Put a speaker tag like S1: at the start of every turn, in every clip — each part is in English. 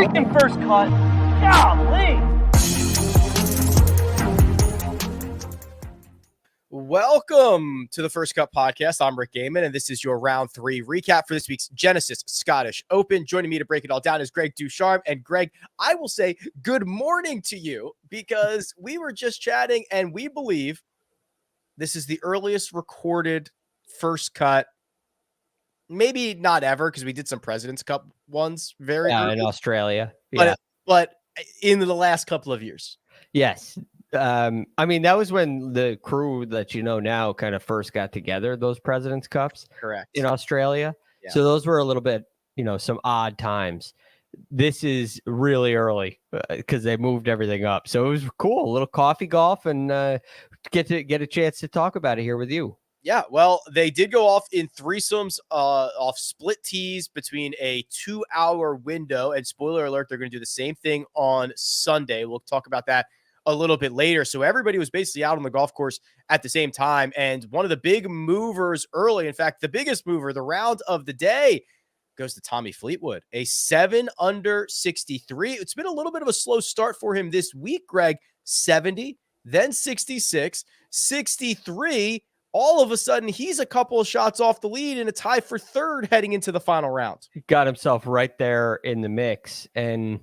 S1: freaking first cut. Golly.
S2: Welcome to the First Cut Podcast. I'm Rick Gehman, and this is your round 3 recap for this week's Genesis Scottish Open. Joining me to break it all down is Greg DuCharme. And Greg, I will say good morning to you because we were just chatting and we believe this is the earliest recorded First Cut, maybe not ever because we did some President's Cup ones very early,
S3: in Australia.
S2: But in the last couple of years.
S3: Yes. I mean, that was when the crew that you know now kind of first got together, those President's Cups.
S2: Correct.
S3: In Australia.
S2: Yeah.
S3: So those were a little bit, some odd times. This is really early because they moved everything up. So it was cool. A little coffee golf and get a chance to talk about it here with you.
S2: Yeah, well, they did go off in threesomes off split tees between a 2-hour window. And spoiler alert, they're going to do the same thing on Sunday. We'll talk about that a little bit later. So everybody was basically out on the golf course at the same time. And one of the big movers early, in fact, the biggest mover, the round of the day, goes to Tommy Fleetwood, a 7 under 63. It's been a little bit of a slow start for him this week, Greg. 70, then 66, 63. All of a sudden, he's a couple of shots off the lead and a tie for third heading into the final round.
S3: He got himself right there in the mix. And,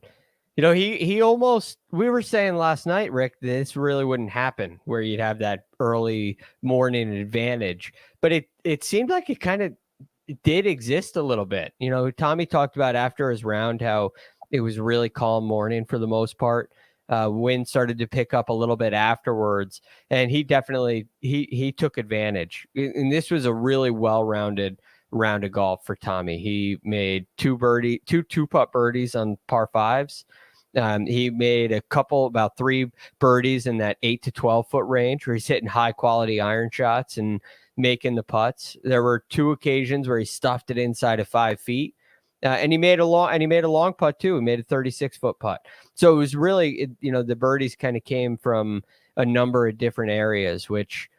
S3: he almost, we were saying last night, Rick, this really wouldn't happen where you'd have that early morning advantage. But it seemed like it kind of did exist a little bit. Tommy talked about after his round how it was really calm morning for the most part. Wind started to pick up a little bit afterwards, and he definitely he took advantage. And this was a really well-rounded round of golf for Tommy. He made two putt birdies on par 5s. He made about 3 birdies in that 8 to 12 foot range where he's hitting high quality iron shots and making the putts. There were 2 occasions where he stuffed it inside of 5 feet. And he made a long putt too. He made a 36-foot putt. So it was really, the birdies kind of came from a number of different areas, which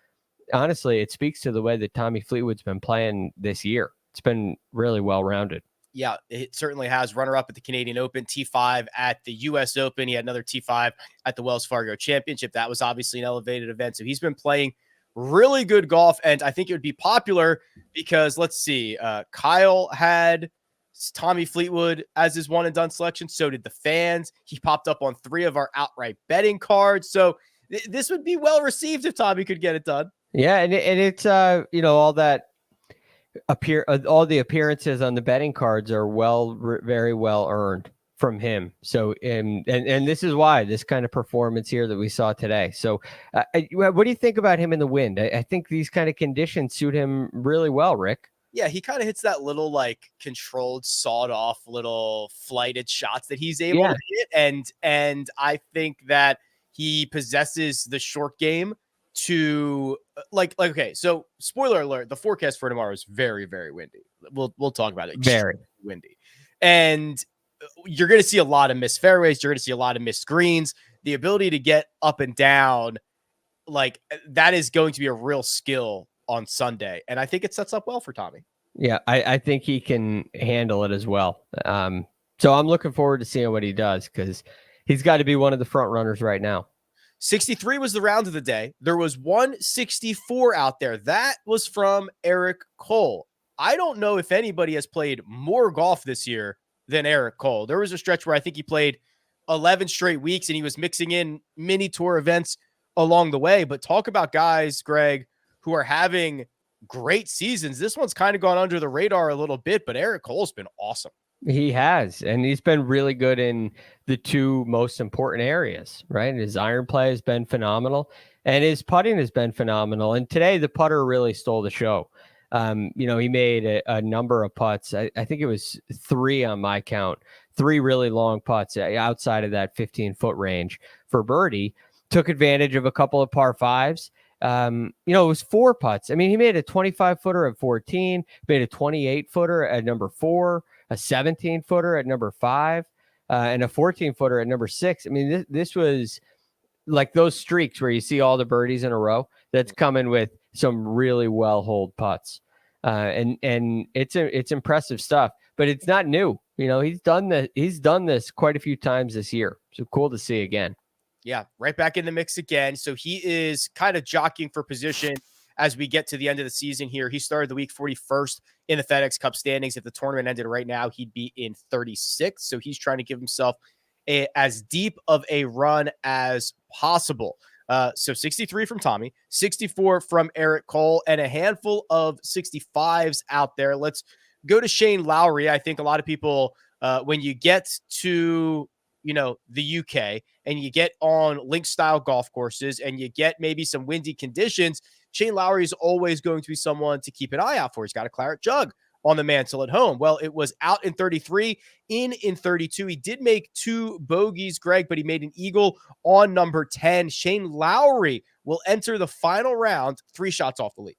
S3: honestly, it speaks to the way that Tommy Fleetwood's been playing this year. It's been really well-rounded.
S2: Yeah, it certainly has. Runner-up at the Canadian Open, T5 at the U.S. Open. He had another T5 at the Wells Fargo Championship. That was obviously an elevated event. So he's been playing really good golf, and I think it would be popular because, let's see, Kyle had Tommy Fleetwood as his one and done selection. So did the fans. He popped up on 3 of our outright betting cards. So this would be well received if Tommy could get it done.
S3: Yeah, and it's all that all the appearances on the betting cards are very well earned from him. So and this is why this kind of performance here that we saw today. So what do you think about him in the wind? I think these kind of conditions suit him really well, Rick.
S2: Yeah, he kind of hits that little controlled, sawed off little flighted shots that he's able to hit. And I think that he possesses the short game to okay. So spoiler alert, the forecast for tomorrow is very, very windy. We'll talk about it.
S3: Very
S2: windy. And you're going to see a lot of missed fairways. You're going to see a lot of missed greens. The ability to get up and down, that is going to be a real skill on Sunday. And I think it sets up well for Tommy.
S3: Yeah, I think he can handle it as well. So I'm looking forward to seeing what he does because he's got to be one of the front runners right now.
S2: 63 was the round of the day. There was 164 out there. That was from Eric Cole. I don't know if anybody has played more golf this year than Eric Cole. There was a stretch where I think he played 11 straight weeks and he was mixing in mini tour events along the way. But talk about guys, Greg, who are having great seasons. This one's kind of gone under the radar a little bit, but Eric Cole's been awesome.
S3: He has, and he's been really good in the 2 most important areas, right? His iron play has been phenomenal, and his putting has been phenomenal. And today, the putter really stole the show. He made a number of putts. I think it was 3 on my count, 3 really long putts outside of that 15-foot range for birdie. Took advantage of a couple of par 5s. It was 4 putts. I mean, he made a 25-footer at 14, made a 28-footer at number 4, a 17-footer at number 5, and a 14-footer at number 6. I mean, this was like those streaks where you see all the birdies in a row. That's coming with some really well-holed putts, and it's impressive stuff. But it's not new. You know, he's done this quite a few times this year. So cool to see again.
S2: Yeah, right back in the mix again. So he is kind of jockeying for position as we get to the end of the season here. He started the week 41st in the FedEx Cup standings. If the tournament ended right now, he'd be in 36th. So he's trying to give himself as deep of a run as possible. So 63 from Tommy, 64 from Eric Cole, and a handful of 65s out there. Let's go to Shane Lowry. I think a lot of people, when you get to, the UK and you get on link style golf courses and you get maybe some windy conditions, Shane Lowry is always going to be someone to keep an eye out for. He's got a claret jug on the mantle at home. Well, it was out in 33, in 32. He did make 2 bogeys, Greg, but he made an eagle on number 10. Shane Lowry will enter the final round 3 shots off the lead.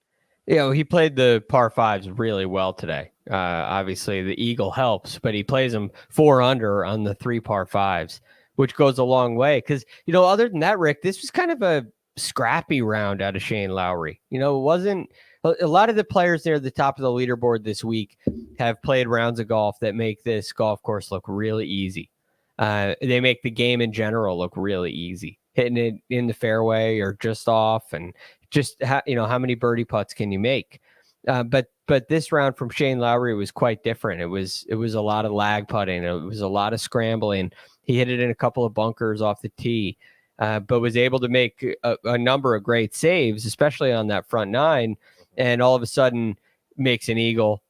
S3: He played the par 5s really well today. Obviously, the eagle helps, but he plays them 4 under on the 3 par 5s, which goes a long way. Because, other than that, Rick, this was kind of a scrappy round out of Shane Lowry. It wasn't a lot of the players near the top of the leaderboard this week have played rounds of golf that make this golf course look really easy. They make the game in general look really easy, hitting it in the fairway or just off, and just how many birdie putts can you make? But this round from Shane Lowry was quite different. It was a lot of lag putting. It was a lot of scrambling. He hit it in a couple of bunkers off the tee, but was able to make a number of great saves, especially on that front 9. And all of a sudden makes an eagle,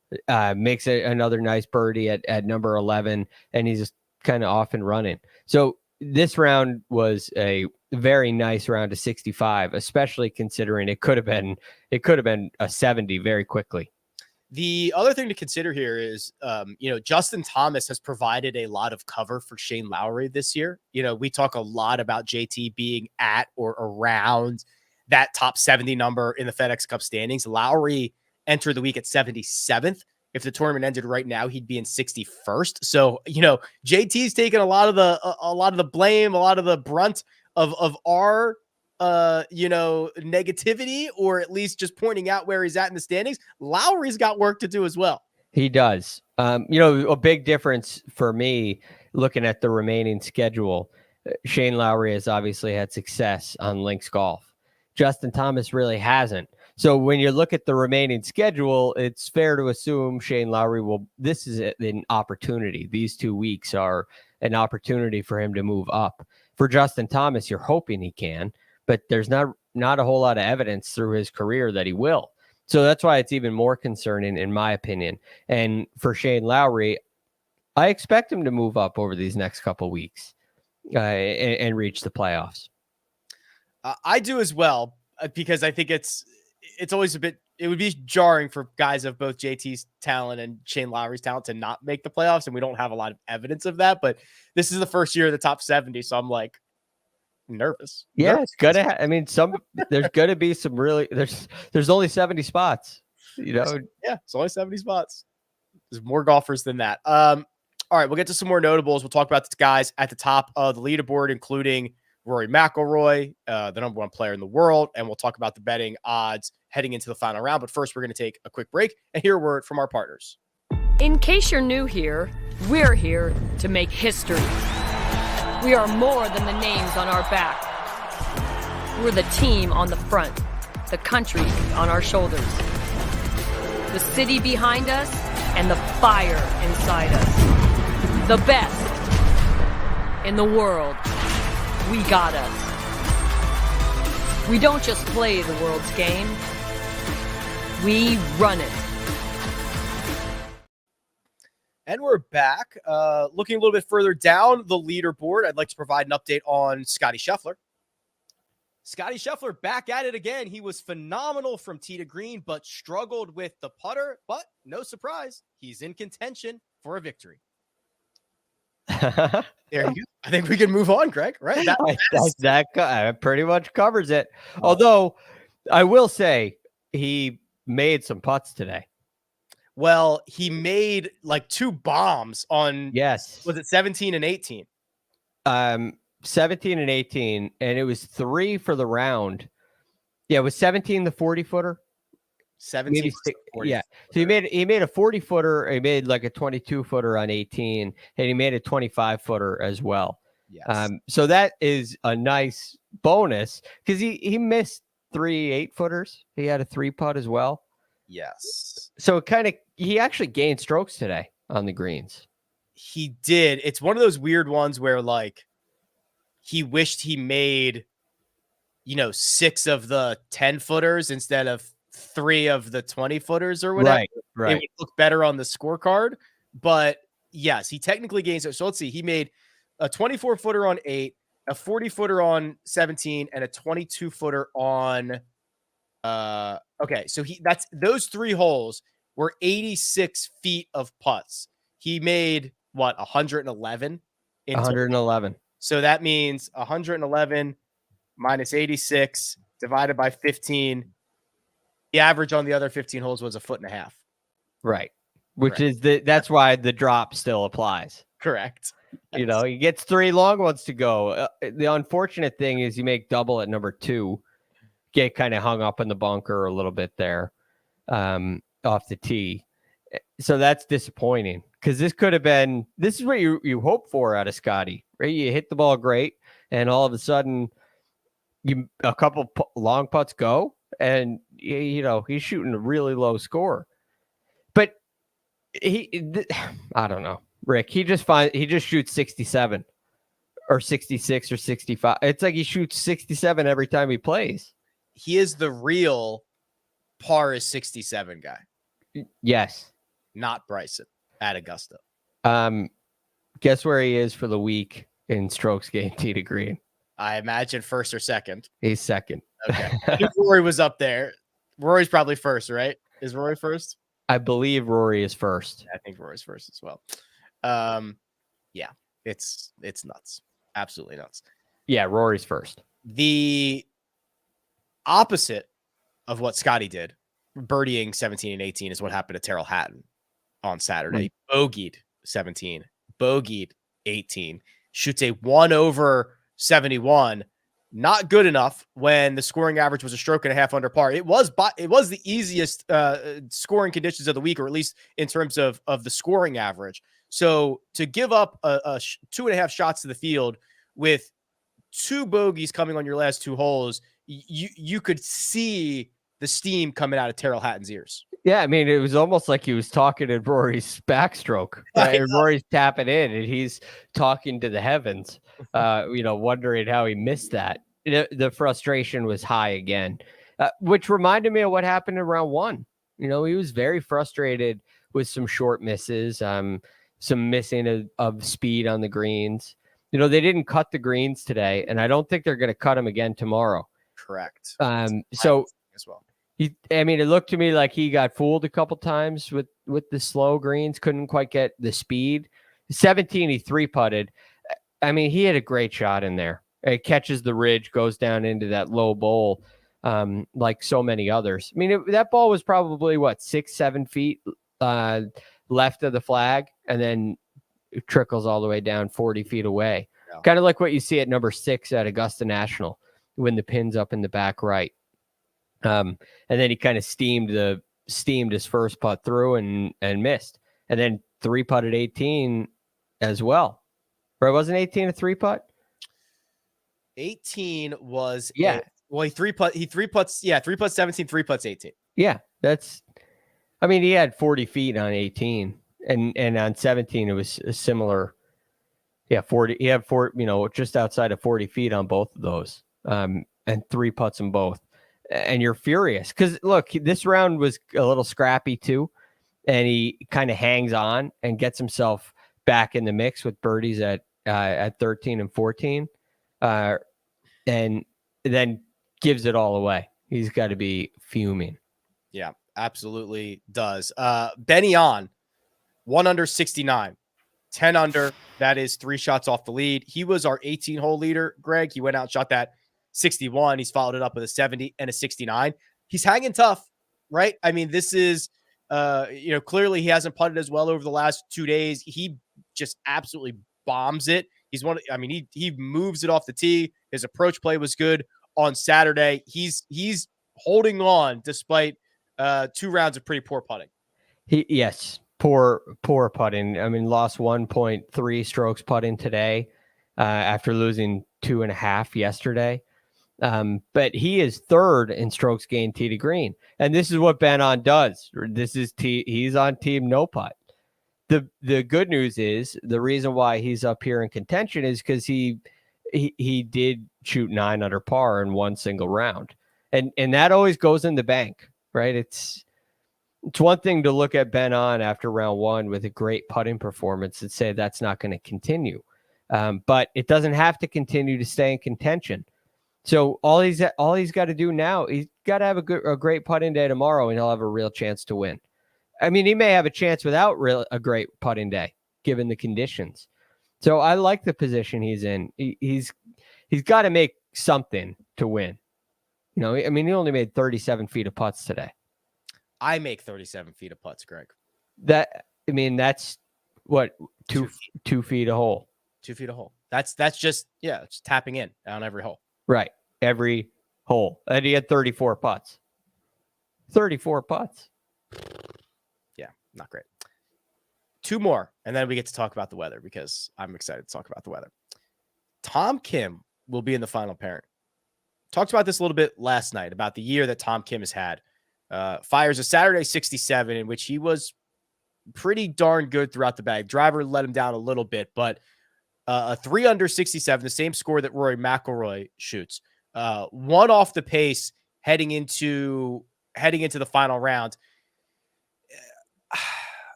S3: makes another nice birdie at number 11, and he's just kind of off and running. So this round was a very nice round of 65, especially considering it could have been a 70 very quickly.
S2: The other thing to consider here is, Justin Thomas has provided a lot of cover for Shane Lowry this year. We talk a lot about JT being at or around that top 70 number in the FedEx Cup standings. Lowry entered the week at 77th. If the tournament ended right now, he'd be in 61st. So, JT's taken a lot of the blame, a lot of the brunt of our negativity, or at least just pointing out where he's at in the standings. Lowry's got work to do as well.
S3: He does. A big difference for me looking at the remaining schedule. Shane Lowry has obviously had success on links golf. Justin Thomas really hasn't. So when you look at the remaining schedule, it's fair to assume Shane Lowry this is an opportunity. These 2 weeks are an opportunity for him to move up. For Justin Thomas, you're hoping he can, but there's not a whole lot of evidence through his career that he will. So that's why it's even more concerning, in my opinion. And for Shane Lowry, I expect him to move up over these next couple of weeks and reach the playoffs.
S2: I do as well, because I think it's always it would be jarring for guys of both JT's talent and Shane Lowry's talent to not make the playoffs. And we don't have a lot of evidence of that, but this is the first year of the top 70. So I'm like nervous.
S3: Yeah, it's gonna. There's gonna be some really. There's only 70 spots. Yeah,
S2: it's only 70 spots. There's more golfers than that. All right, we'll get to some more notables. We'll talk about the guys at the top of the leaderboard, including Rory McIlroy, the number 1 player in the world, and we'll talk about the betting odds heading into the final round. But first, we're going to take a quick break and hear a word from our partners.
S4: In case you're new here, we're here to make history. We are more than the names on our back. We're the team on the front, the country on our shoulders, the city behind us, and the fire inside us. The best in the world. We got us. We don't just play the world's game. We run it.
S2: And we're back. Looking a little bit further down the leaderboard, I'd like to provide an update on Scottie Scheffler. Scottie Scheffler back at it again. He was phenomenal from tee to green, but struggled with the putter. But no surprise, he's in contention for a victory. There you go. I think we can move on, Greg, right?
S3: That pretty much covers it. Although I will say he made some putts today.
S2: Well, he made like 2 bombs on,
S3: yes.
S2: Was it 17 and 18?
S3: 17 and 18, and it was 3 for the round. Yeah, it was 17 the 40-footer.
S2: 17.
S3: Maybe yeah. So he made a 40-footer. He made like a 22-footer on 18, and he made a 25-footer as well.
S2: Yes.
S3: So that is a nice bonus because he missed 3 8-footers. He had a 3-putt as well.
S2: Yes.
S3: So he actually gained strokes today on the greens.
S2: He did. It's one of those weird ones where like he wished he made, 6 of the 10-footers instead of 3 of the 20-footers or whatever.
S3: Right.
S2: It would look better on the scorecard. But yes, he technically gains it. So let's see. He made a 24-footer on 8, a 40-footer on 17, and a 22-footer on okay. So that's those 3 holes were 86 feet of putts. He made what, 111 in
S3: 111.
S2: So that means 111 minus 86 divided by 15. The average on the other 15 holes was 1.5 feet.
S3: Right. Which is that's why the drop still applies.
S2: Correct.
S3: He gets 3 long ones to go. The unfortunate thing is you make double at number 2, get kind of hung up in the bunker a little bit there off the tee. So that's disappointing because this is what you hope for out of Scottie, right? You hit the ball great and all of a sudden a couple long putts go and he's shooting a really low score. But I don't know, Rick, he just shoots 67 or 66 or 65. It's like he shoots 67 every time he plays.
S2: He is the real par is 67 guy.
S3: Yes.
S2: Not Bryson at Augusta.
S3: Guess where he is for the week in strokes gained tee to green?
S2: I imagine first or second.
S3: He's second.
S2: Okay. I knew Rory was up there. Rory's probably first, right? Is Rory first?
S3: I believe Rory is first.
S2: I think Rory's first as well. Yeah, it's nuts. Absolutely nuts.
S3: Yeah, Rory's first.
S2: The opposite of what Scottie did, birdieing 17 and 18, is what happened to Tyrrell Hatton on Saturday. Bogeyed 17, bogeyed 18, shoots a 1 over 71. Not good enough when the scoring average was a stroke and a half under par. It was the easiest scoring conditions of the week, or at least in terms of the scoring average. So to give up a 2.5 shots to the field with 2 bogeys coming on your last 2 holes, you could see the steam coming out of Tyrrell Hatton's ears.
S3: Yeah, I mean, it was almost like he was talking in Rory's backstroke. Right? Rory's tapping in, and he's talking to the heavens, wondering how he missed that. The frustration was high again, which reminded me of what happened in round 1. He was very frustrated with some short misses, some missing of speed on the greens. They didn't cut the greens today, and I don't think they're going to cut them again tomorrow.
S2: Correct.
S3: So
S2: as well.
S3: It looked to me like he got fooled a couple times with the slow greens, couldn't quite get the speed. 17, he 3-putted. I mean, he had a great shot in there. It catches the ridge, goes down into that low bowl, like so many others. I mean, that ball was probably 6-7 feet left of the flag, and then it trickles all the way down 40 feet away. Yeah. Kind of like what you see at number 6 at Augusta National when the pin's up in the back right. And then he kind of steamed his first putt through and missed, and then 3-putted 18 as well. Right? Wasn't 18 a 3-putt?
S2: 18 was
S3: he
S2: 3-putts 17, 3-putts 18.
S3: Yeah, he had 40 feet on 18, and on 17 it was a similar. Yeah, 40. He had 4, just outside of 40 feet on both of those, and 3 putts in both. And you're furious because look, this round was a little scrappy too, and he kind of hangs on and gets himself back in the mix with birdies at 13 and 14, and then gives it all away. He's got to be fuming.
S2: Yeah, absolutely does. Benny on 1 under 69, 10 under. That is 3 shots off the lead. He was our 18-hole leader, Greg. He went out and shot that 61. He's followed it up with a 70 and a 69. He's hanging tough, right? I mean, this is, clearly he hasn't putted as well over the last 2 days. He just absolutely bombs it. He moves it off the tee. His approach play was good on Saturday. He's holding on despite 2 rounds of pretty poor putting.
S3: Yes, poor putting. I mean, lost 1.3 strokes putting today after losing 2.5 yesterday. But he is third in strokes gained tee to green, and this is what Ben On does. He's on team no putt. The good news is the reason why he's up here in contention is because he did shoot 9 under par in one single round, and that always goes in the bank, right? It's one thing to look at Ben On after round 1 with a great putting performance and say that's not going to continue, but it doesn't have to continue to stay in contention. So all he's got to do now, he's got to have a great putting day tomorrow, and he'll have a real chance to win. I mean, he may have a chance without a great putting day, given the conditions. So I like the position he's in. He's got to make something to win. You know, I mean, he only made 37 feet of putts today.
S2: I make 37 feet of putts, Greg.
S3: That's what 2 feet a hole.
S2: 2 feet a hole. That's just it's tapping in on every hole.
S3: Right, every hole. And he had 34 putts. 34 putts.
S2: Not great. 2 more, and then we get to talk about the weather because I'm excited to talk about the weather. Tom Kim will be in the final pairing. Talked about this a little bit last night about the year that Tom Kim has had. Fires a Saturday 67 in which he was pretty darn good throughout the bag. Driver let him down a little bit, but a 3 under 67, the same score that Rory McIlroy shoots. 1 off the pace heading into the final round.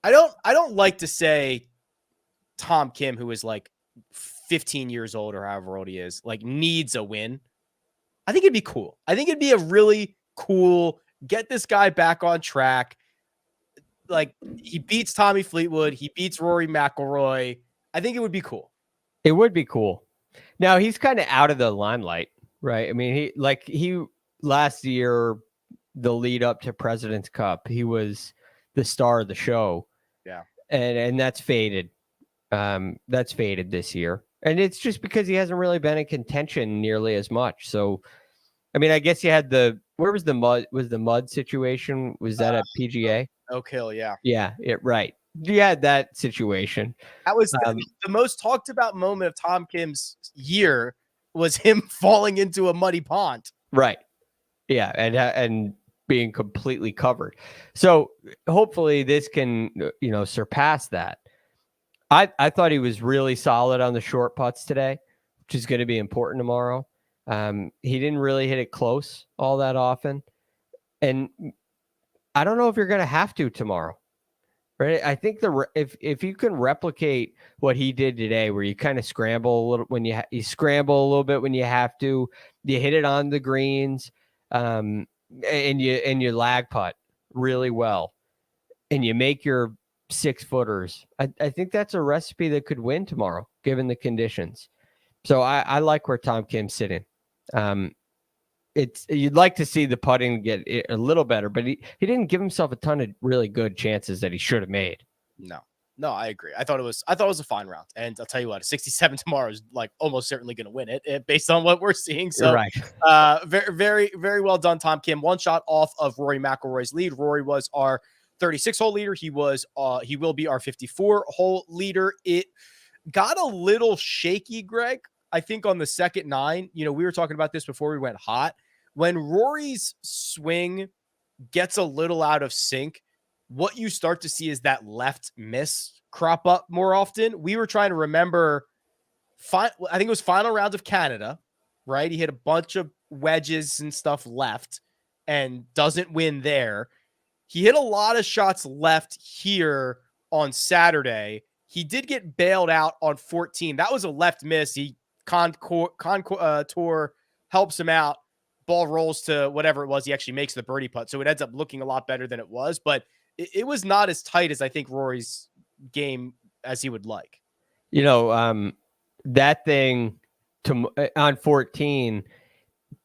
S2: I don't like to say Tom Kim, who is like 15 years old or however old he is, like needs a win. I think it'd be cool. I think it'd be a really cool, get this guy back on track. Like he beats Tommy Fleetwood. He beats Rory McIlroy. I think it would be cool.
S3: It would be cool. Now he's kind of out of the limelight, right? I mean, he last year, the lead up to President's Cup, he was the star of the show.
S2: Yeah.
S3: And that's faded. That's faded this year. And it's just because he hasn't really been in contention nearly as much. So, I mean, I guess you had where was the mud situation? Was that at PGA?
S2: Oak Hill. Yeah.
S3: Yeah. Right. You had that situation.
S2: That was the most talked about moment of Tom Kim's year was him falling into a muddy pond.
S3: Right. Yeah. And being completely covered. So hopefully this can, surpass that. I thought he was really solid on the short putts today, which is going to be important tomorrow. He didn't really hit it close all that often. And I don't know if you're going to have to tomorrow, right? I think if you can replicate what he did today, where you kind of scramble a little when you scramble a little bit when you have to, you hit it on the greens, and you lag putt really well, and you make your 6-footers. I think that's a recipe that could win tomorrow, given the conditions. So I like where Tom Kim's sitting. You'd like to see the putting get a little better, but he didn't give himself a ton of really good chances that he should have made.
S2: No, I agree. I thought it was a fine round, and I'll tell you what, a 67 tomorrow is like almost certainly going to win it based on what we're seeing. So,
S3: right.
S2: Very, very, very well done, Tom Kim. 1 shot off of Rory McIlroy's lead. Rory was our 36-hole leader. He will be our 54-hole leader. It got a little shaky, Greg. I think on the second 9. We were talking about this before we went hot. When Rory's swing gets a little out of sync, what you start to see is that left miss crop up more often. We were trying to remember, I think it was final rounds of Canada, right? He hit a bunch of wedges and stuff left and doesn't win there. He hit a lot of shots left here on Saturday. He did get bailed out on 14. That was a left miss. Contour helps him out. Ball rolls to whatever it was. He actually makes the birdie putt. So it ends up looking a lot better than it was, but it was not as tight as I think Rory's game as he would like.
S3: That thing on 14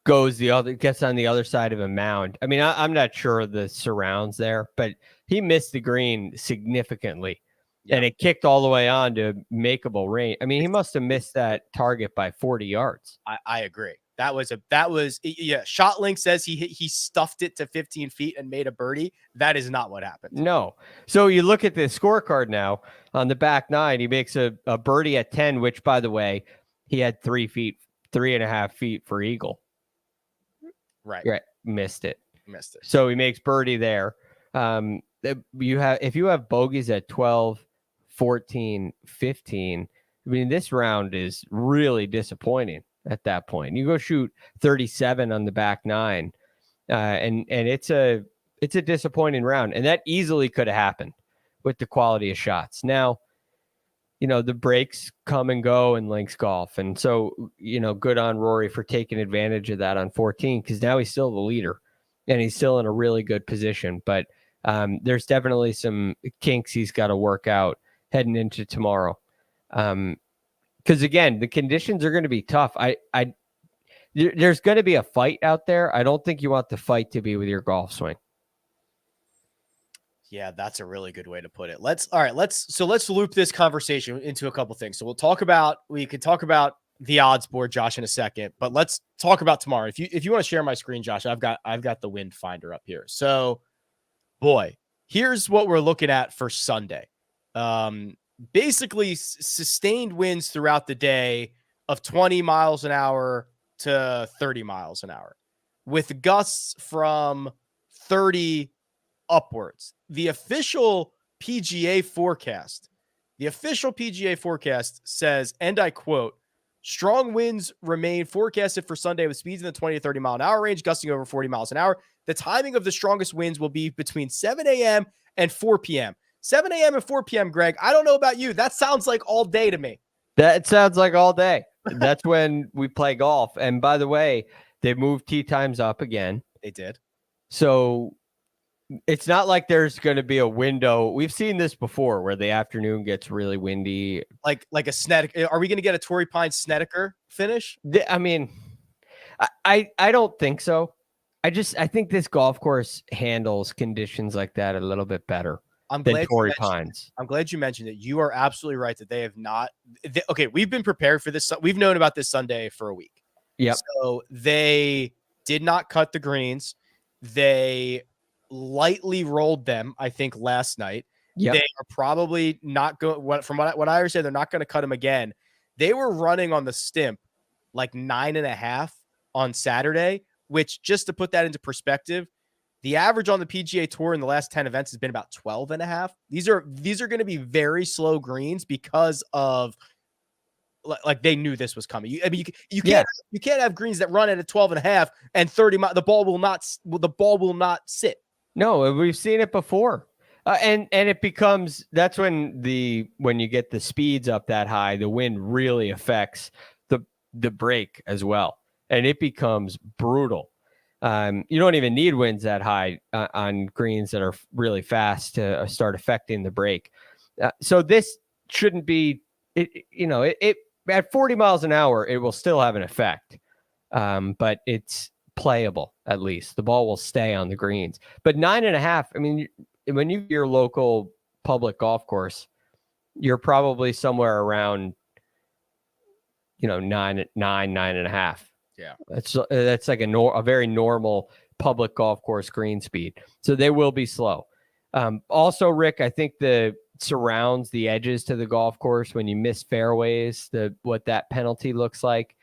S3: gets on the other side of a mound. I mean, I'm not sure of the surrounds there, but he missed the green significantly. Yeah. And it kicked all the way on to makeable range. I mean, he must have missed that target by 40 yards.
S2: I agree. Shot Link says he stuffed it to 15 feet and made a birdie. That is not what happened.
S3: No. So you look at the scorecard now on the back nine. He makes a birdie at 10, which, by the way, he had 3.5 feet for eagle.
S2: Right.
S3: Missed it.
S2: Missed it.
S3: So he makes birdie there. If you have bogeys at 12, 14, 15, I mean, this round is really disappointing at that point. You go shoot 37 on the back nine, and it's a disappointing round, and that easily could have happened with the quality of shots. Now, the breaks come and go in links golf, and so good on Rory for taking advantage of that on 14, because now he's still the leader, and he's still in a really good position. But there's definitely some kinks he's got to work out heading into tomorrow. Because again, the conditions are going to be tough. There's going to be a fight out there. I don't think you want the fight to be with your golf swing.
S2: Yeah, that's a really good way to put it. Let's loop this conversation into a couple things. So we could talk about the odds board, Josh, in a second, but let's talk about tomorrow. If you want to share my screen, Josh, I've got the wind finder up here. So, boy, here's what we're looking at for Sunday. Basically sustained winds throughout the day of 20 miles an hour to 30 miles an hour with gusts from 30 upwards. The official PGA forecast says, and I quote, strong winds remain forecasted for Sunday with speeds in the 20 to 30 mile an hour range, gusting over 40 miles an hour. The timing of the strongest winds will be between 7 a.m. and 4 p.m. 7 a.m. and 4 p.m., Greg. I don't know about you. That sounds like all day to me.
S3: That sounds like all day. That's when we play golf. And by the way, they moved tee times up again.
S2: They did.
S3: So it's not like there's going to be a window. We've seen this before where the afternoon gets really windy.
S2: Like a Snedeker. Are we going to get a Torrey Pines Snedeker finish?
S3: I mean, I don't think so. I think this golf course handles conditions like that a little bit better. I'm glad
S2: you mentioned it. You are absolutely right that they have not. Okay, we've been prepared for this. We've known about this Sunday for a week.
S3: Yep.
S2: So they did not cut the greens. They lightly rolled them, I think, last night.
S3: Yep.
S2: They are probably not going. From what I understand, they're not going to cut them again. They were running on the stimp like 9.5 on Saturday, which, just to put that into perspective, the average on the PGA Tour in the last 10 events has been about 12.5. These are going to be very slow greens because of they knew this was coming. You can't have greens that run at a 12.5 and 30 miles. The ball will not sit.
S3: No, we've seen it before. And it becomes, that's when you get the speeds up that high, the wind really affects the break as well. And it becomes brutal. You don't even need winds that high on greens that are really fast to start affecting the break. So this shouldn't be, it at 40 miles an hour, it will still have an effect. But it's playable, at least. The ball will stay on the greens. But 9.5, I mean, when you your local public golf course, you're probably somewhere around, 9.5.
S2: Yeah,
S3: that's like a very normal public golf course green speed. So they will be slow. Also, Rick, I think the surrounds, the edges to the golf course, when you miss fairways, what that penalty looks like,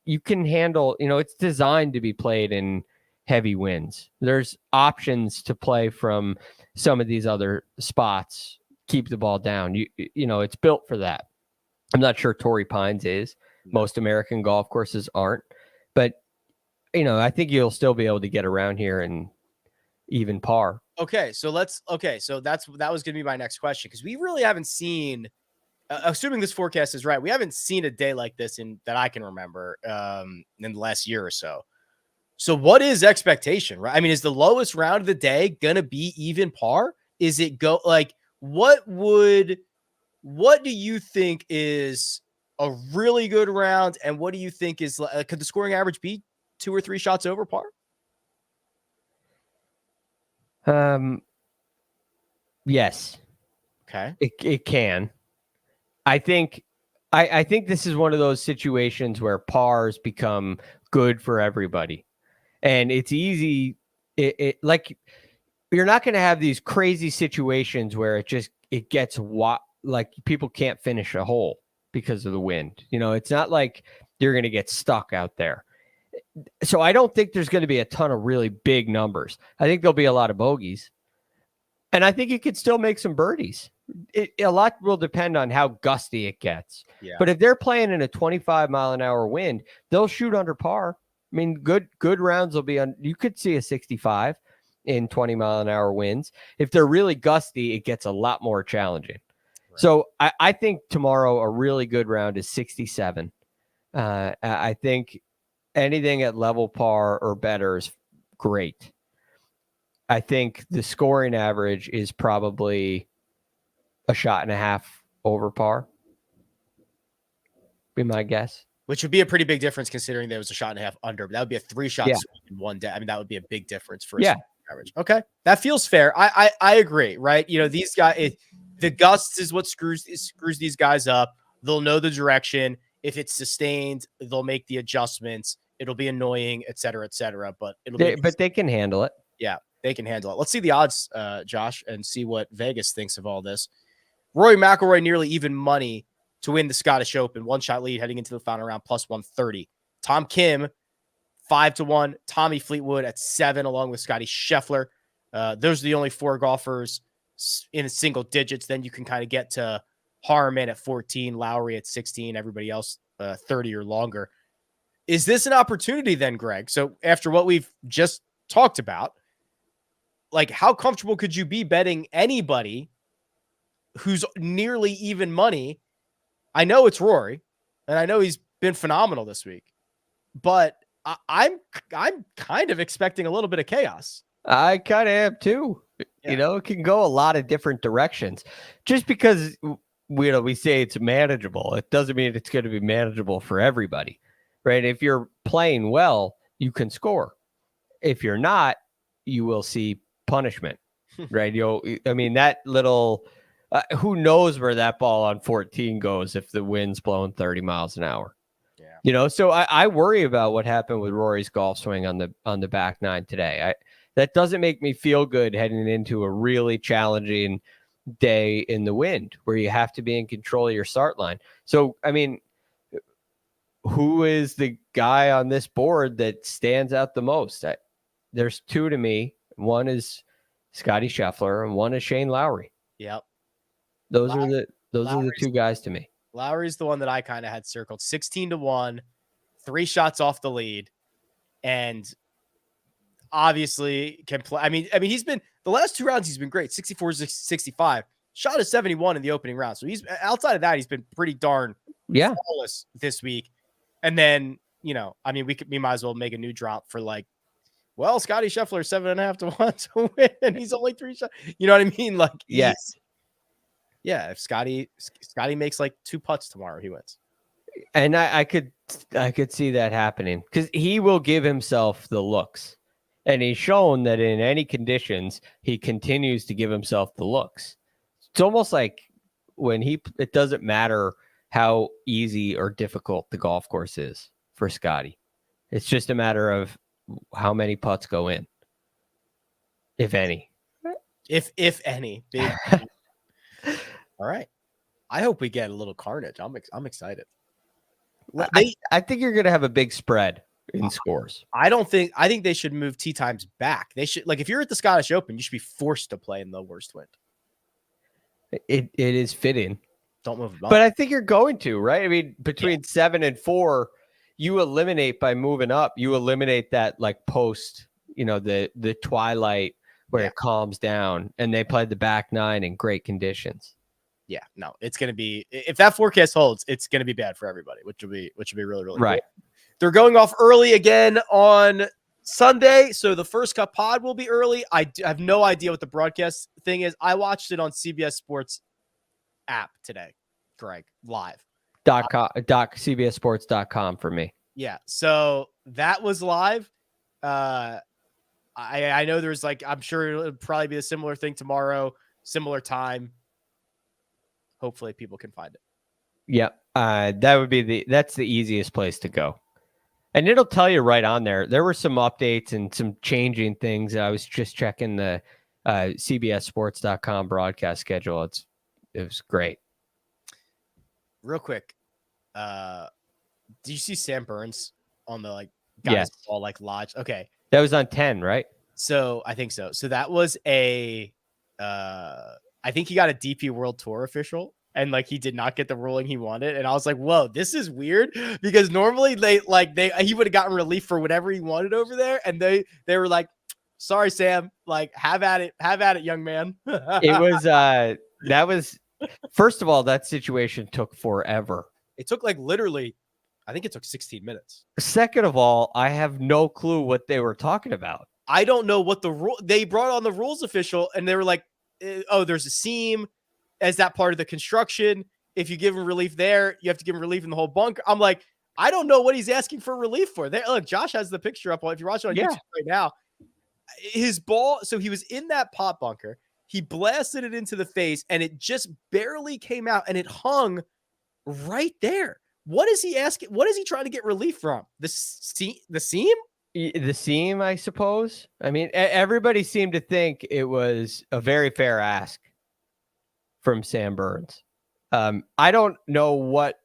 S3: you can handle. It's designed to be played in heavy winds. There's options to play from some of these other spots. Keep the ball down. It's built for that. I'm not sure Torrey Pines is. Most American golf courses aren't. But, I think you'll still be able to get around here and even par.
S2: Okay, so that was going to be my next question, because we really haven't seen, assuming this forecast is right, we haven't seen a day like this that I can remember in the last year or so. So what is expectation, right? I mean, is the lowest round of the day going to be even par? Is it what do you think is a really good round, and what do you think is could the scoring average be 2 or 3 shots over par?
S3: Yes.
S2: Okay.
S3: It can. I think this is one of those situations where pars become good for everybody. And it's easy. Like, you're not going to have these crazy situations where it gets like people can't finish a hole because of the wind. It's not like you're going to get stuck out there. So I don't think there's going to be a ton of really big numbers. I think there'll be a lot of bogeys. And I think you could still make some birdies. A lot will depend on how gusty it gets.
S2: Yeah.
S3: But if they're playing in a 25-mile-an-hour wind, they'll shoot under par. I mean, good rounds will be on. You could see a 65 in 20-mile-an-hour winds. If they're really gusty, it gets a lot more challenging. Right. So I think tomorrow a really good round is 67. I think anything at level par or better is great. I think the scoring average is probably a shot and a half over par. Be my guess.
S2: Which would be a pretty big difference considering there was a shot and a half under. But that would be a 3-shot swing in one day. I mean, that would be a big difference for a average. Okay, that feels fair. I agree, right? These guys, the gusts is what screws these guys up. They'll know the direction. If it's sustained, they'll make the adjustments. It'll be annoying, et cetera, but
S3: but they can handle it.
S2: Yeah, they can handle it. Let's see the odds, Josh, and see what Vegas thinks of all this. Rory McIlroy nearly even money to win the Scottish Open. 1-shot lead heading into the final round, plus 130. Tom Kim, 5-1. Tommy Fleetwood at 7, along with Scottie Scheffler. Those are the only 4 golfers in single digits. Then you can kind of get to Harman at 14, Lowry at 16, everybody else 30 or longer. Is this an opportunity then, Greg? So after what we've just talked about, like, how comfortable could you be betting anybody who's nearly even money? I know it's Rory, and I know he's been phenomenal this week, but I'm kind of expecting a little bit of chaos.
S3: I kind of am too. Yeah. It can go a lot of different directions. Just because we say it's manageable, it doesn't mean it's going to be manageable for everybody, right? If you're playing well, you can score. If you're not, you will see punishment, right? That little. Who knows where that ball on 14 goes if the wind's blowing 30 miles an hour? Yeah. So I worry about what happened with Rory's golf swing on the back 9 today. That doesn't make me feel good heading into a really challenging day in the wind where you have to be in control of your start line. So, I mean, who is the guy on this board that stands out the most? There's 2 to me. One is Scottie Scheffler and one is Shane Lowry.
S2: Yep.
S3: Those are the 2 guys to me.
S2: Lowry's the one that I kind of had circled. 16-1, 3 shots off the lead, and obviously can play. I mean, he's been the last 2 rounds. He's been great. 64, 65. Shot a 71 in the opening round. So he's outside of that, he's been pretty darn flawless this week. And then we might as well make a new drop for Scottie Scheffler 7.5-1 to win, and he's only 3 shots. You know what I mean?
S3: Yes.
S2: Yeah, if Scottie makes 2 putts tomorrow, he wins.
S3: And I could see that happening because he will give himself the looks. And he's shown that in any conditions, he continues to give himself the looks. It's almost like it doesn't matter how easy or difficult the golf course is for Scottie. It's just a matter of how many putts go in, if any.
S2: If any. All right. I hope we get a little carnage. I'm excited.
S3: I think you're going to have a big spread in scores.
S2: I think they should move tee times back. They should, if you're at the Scottish Open, you should be forced to play in the worst wind.
S3: It is fitting.
S2: Don't move them up.
S3: But I think you're going to, right? I mean, between 7 and 4, you eliminate by moving up. You eliminate that post, the twilight where it calms down, and they played the back 9 in great conditions.
S2: Yeah, no, it's going to be, if that forecast holds, it's going to be bad for everybody, which will be really, really
S3: right.
S2: Cool. They're going off early again on Sunday, so the First Cut pod will be early. I have no idea what the broadcast thing is. I watched it on CBS Sports app today, Greg, live.
S3: CBSSports.com for me.
S2: Yeah, so that was live. I know there's I'm sure it'll probably be a similar thing tomorrow, similar time. Hopefully people can find it.
S3: Yep. That's the easiest place to go. And it'll tell you right on there. There were some updates and some changing things. I was just checking the CBSSports.com broadcast schedule. It was great.
S2: Real quick, do you see Sam Burns on the guys all lodge? Okay,
S3: that was on 10, right?
S2: So I think so. So that was I think he got a DP World Tour official. And he did not get the ruling he wanted. And I was like, whoa, this is weird, because normally he would have gotten relief for whatever he wanted over there. And they were like, sorry, Sam, have at it, young man.
S3: It was, that was, first of all, that situation took forever.
S2: It took literally, I think it took 16 minutes.
S3: Second of all, I have no clue what they were talking about.
S2: I don't know what the rule, they brought on the rules official and they were like, oh, there's a seam. As that part of the construction, if you give him relief there, you have to give him relief in the whole bunker. I'm like, I don't know what he's asking for relief for. There, look, Josh has the picture up. If you're watching on YouTube right now, his ball. So he was in that pot bunker. He blasted it into the face, and it just barely came out, and it hung right there. What is he asking? What is he trying to get relief from? The seam?
S3: The seam, I suppose. I mean, everybody seemed to think it was a very fair ask from Sam Burns. I don't know what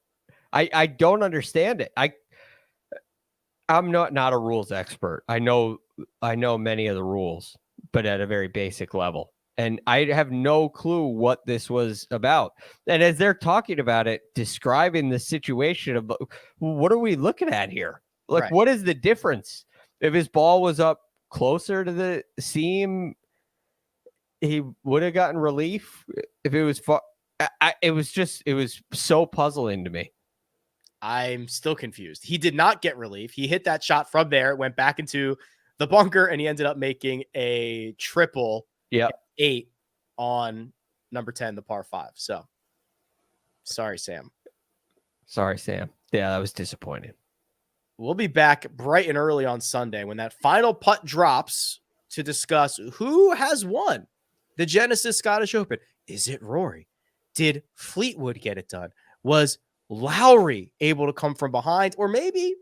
S3: I don't understand it. I'm not a rules expert. I know many of the rules, but at a very basic level. And I have no clue what this was about. And as they're talking about it, describing the situation of what are we looking at here? Right. What is the difference? If his ball was up closer to the seam, he would have gotten relief. If it was far, it was so puzzling to me.
S2: I'm still confused. He did not get relief. He hit that shot from there, went back into the bunker, and he ended up making a triple. 8 on number 10, the par 5. So sorry, Sam. Yeah, that was disappointing. We'll be back bright and early on Sunday when that final putt drops to discuss who has won the Genesis Scottish Open. Is it Rory? Did Fleetwood get it done? Was Lowry able to come from behind? Or maybe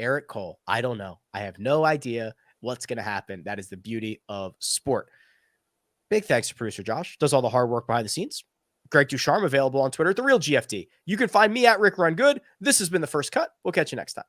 S2: Eric Cole? I don't know. I have no idea what's going to happen. That is the beauty of sport. Big thanks to producer Josh. Does all the hard work behind the scenes. Greg DuCharme, available on Twitter at The Real GFD. You can find me at Rick Run Good. This has been The First Cut. We'll catch you next time.